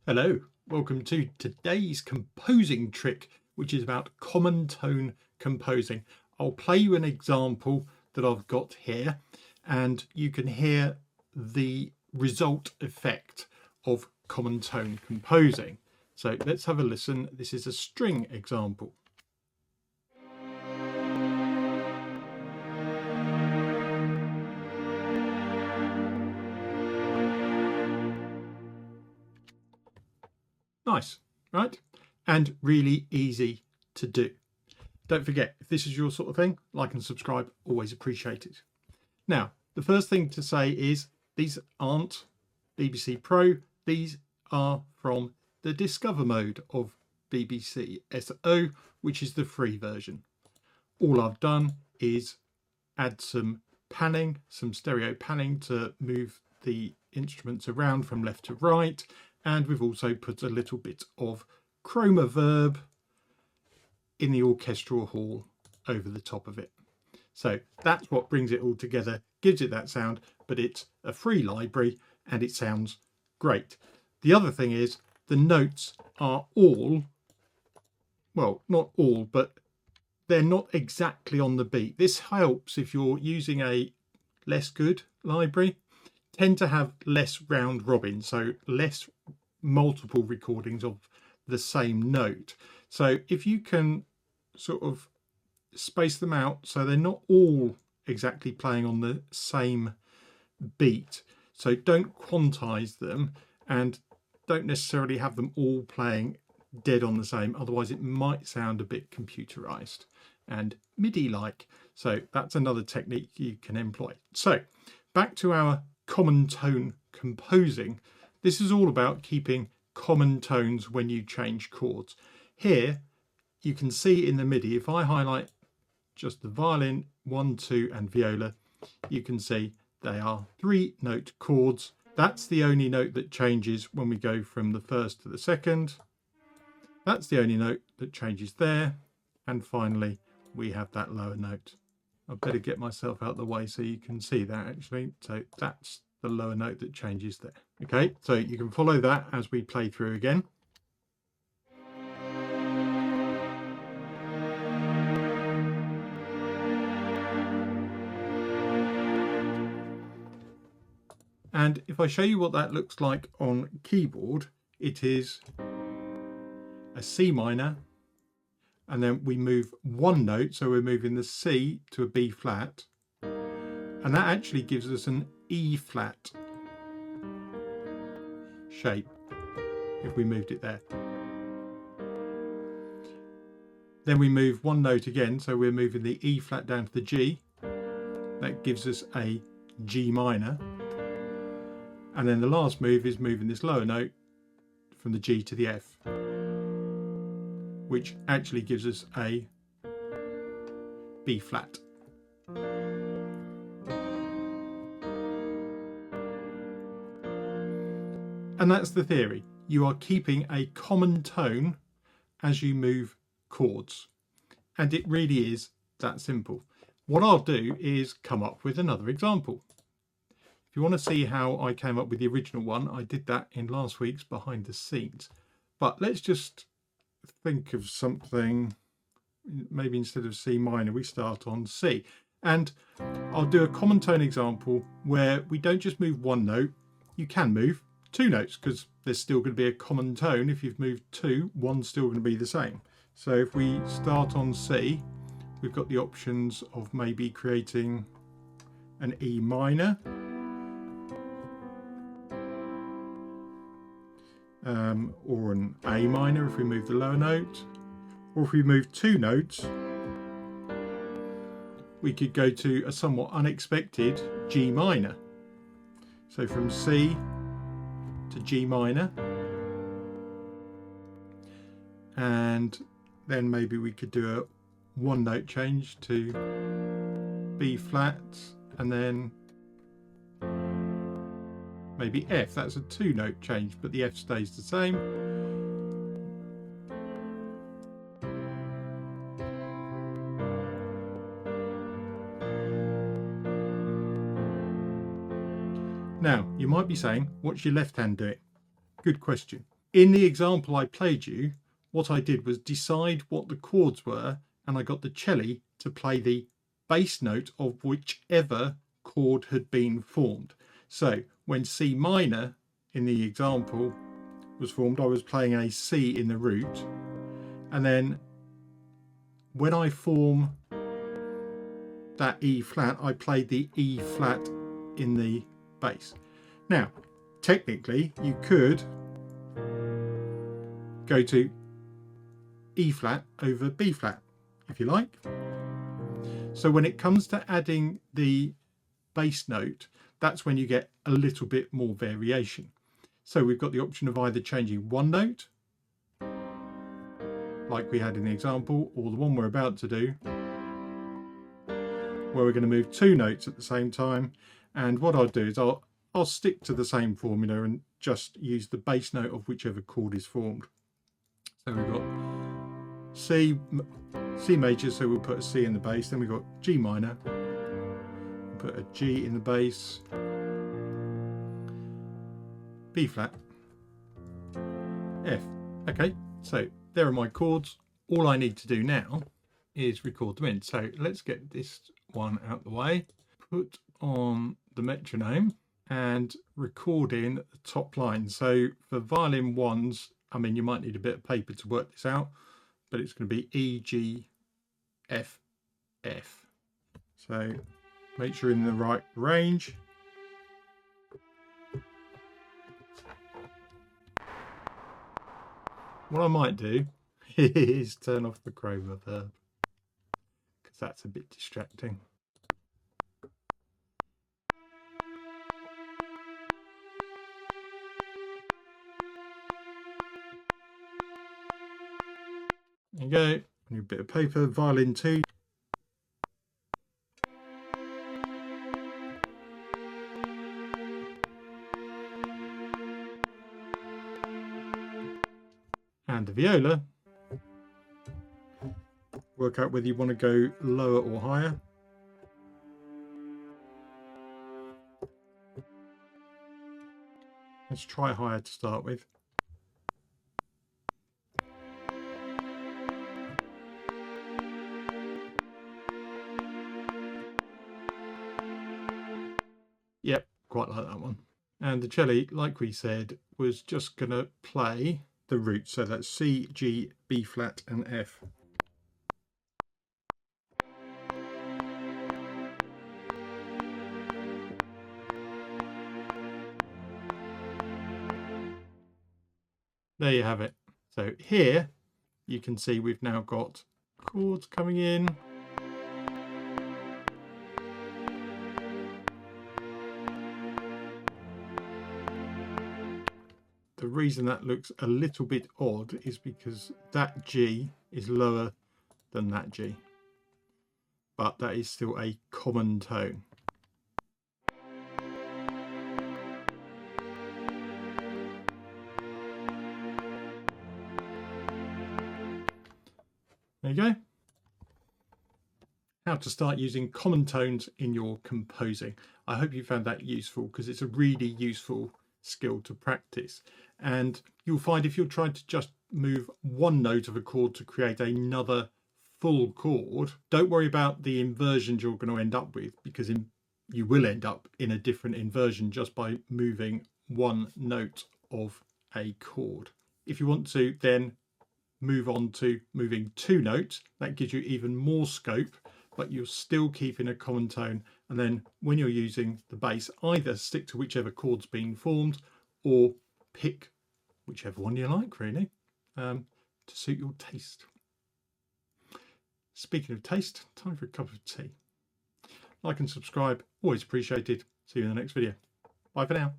Hello, welcome to today's composing trick, which is about common tone composing. I'll play you an example that I've got here, and you can hear the result effect of common tone composing. So let's have a listen. This is a string example. Nice, right? And really easy to do. Don't forget, if this is your sort of thing, like and subscribe, always appreciated. Now, the first thing to say is these aren't BBC Pro, these are from the Discover mode of BBC SO, which is the free version. All I've done is add some panning, some stereo panning to move the instruments around from left to right, and we've also put a little bit of chroma verb in the orchestral hall over the top of it. So that's what brings it all together, gives it that sound, but it's a free library and it sounds great. The other thing is the notes are all, well, not all, but they're not exactly on the beat. This helps if you're using a less good library, tend to have less round robin, so less multiple recordings of the same note. So if you can sort of space them out so they're not all exactly playing on the same beat, so don't quantize them and don't necessarily have them all playing dead on the same, otherwise it might sound a bit computerized and MIDI like. So that's another technique you can employ. So back to our common tone composing. This is all about keeping common tones when you change chords. Here you can see in the MIDI, if I highlight just the violin, 1, 2 and viola, you can see they are 3-note chords. That's the only note that changes when we go from the first to the second. That's the only note that changes there. And finally, we have that lower note. I better get myself out of the way so you can see that actually. So that's the lower note that changes there. Okay, so you can follow that as we play through again. And if I show you what that looks like on keyboard, it is a C minor, and then we move one note, so we're moving the C to a B flat, and that actually gives us an E flat shape if we moved it there. Then we move one note again, so we're moving the E flat down to the G. That gives us a G minor. And then the last move is moving this lower note from the G to the F, which actually gives us a B flat. And that's the theory. You are keeping a common tone as you move chords. And it really is that simple. What I'll do is come up with another example. If you want to see how I came up with the original one, I did that in last week's behind the scenes. But let's just think of something, maybe instead of C minor, we start on C. And I'll do a common tone example where we don't just move one note, you can move 2 notes because there's still going to be a common tone. If you've moved 2, one's still going to be the same. So if we start on C, we've got the options of maybe creating an E minor, or an A minor if we move the lower note, or if we move 2 notes, we could go to a somewhat unexpected G minor. So from C to G minor, and then maybe we could do a 1-note change to B flat, and then maybe F. That's a 2-note change, but the F stays the same. Now, you might be saying, what's your left hand doing? Good question. In the example I played you, what I did was decide what the chords were, and I got the cello to play the bass note of whichever chord had been formed. So when C minor in the example was formed, I was playing a C in the root, and then when I form that E flat, I played the E flat in the bass. Now, technically, you could go to E flat over B flat, if you like. So when it comes to adding the bass note, that's when you get a little bit more variation. So we've got the option of either changing one note, like we had in the example, or the one we're about to do, where we're going to move two notes at the same time. And what I'll do is I'll stick to the same formula and just use the bass note of whichever chord is formed. So we've got C major, so we'll put a C in the bass. Then we've got G minor, we'll put a G in the bass, B flat, F. Okay, so there are my chords. All I need to do now is record them in. So let's get this one out the way, put on the metronome and record in the top line. So for violin ones, I mean, you might need a bit of paper to work this out, but it's going to be E, G, F, F. So make sure you're in the right range. What I might do is turn off the crow reverb, because that's a bit distracting. There you go, a bit of paper, violin 2. And the viola. Work out whether you want to go lower or higher. Let's try higher to start with. Yep, quite like that one. And the cello, like we said, was just going to play the root. So that's C, G, B flat and F. There you have it. So here you can see we've now got chords coming in. The reason that looks a little bit odd is because that G is lower than that G, but that is still a common tone. There you go. How to start using common tones in your composing. I hope you found that useful, because it's a really useful skill to practice. And you'll find if you're trying to just move one note of a chord to create another full chord, don't worry about the inversions you're going to end up with, because you will end up in a different inversion just by moving one note of a chord. If you want to then move on to moving two notes, that gives you even more scope, but you're still keeping a common tone. And then when you're using the bass, either stick to whichever chord's being formed or pick whichever one you like, really, to suit your taste. Speaking of taste, time for a cup of tea. Like and subscribe, always appreciated. See you in the next video. Bye for now.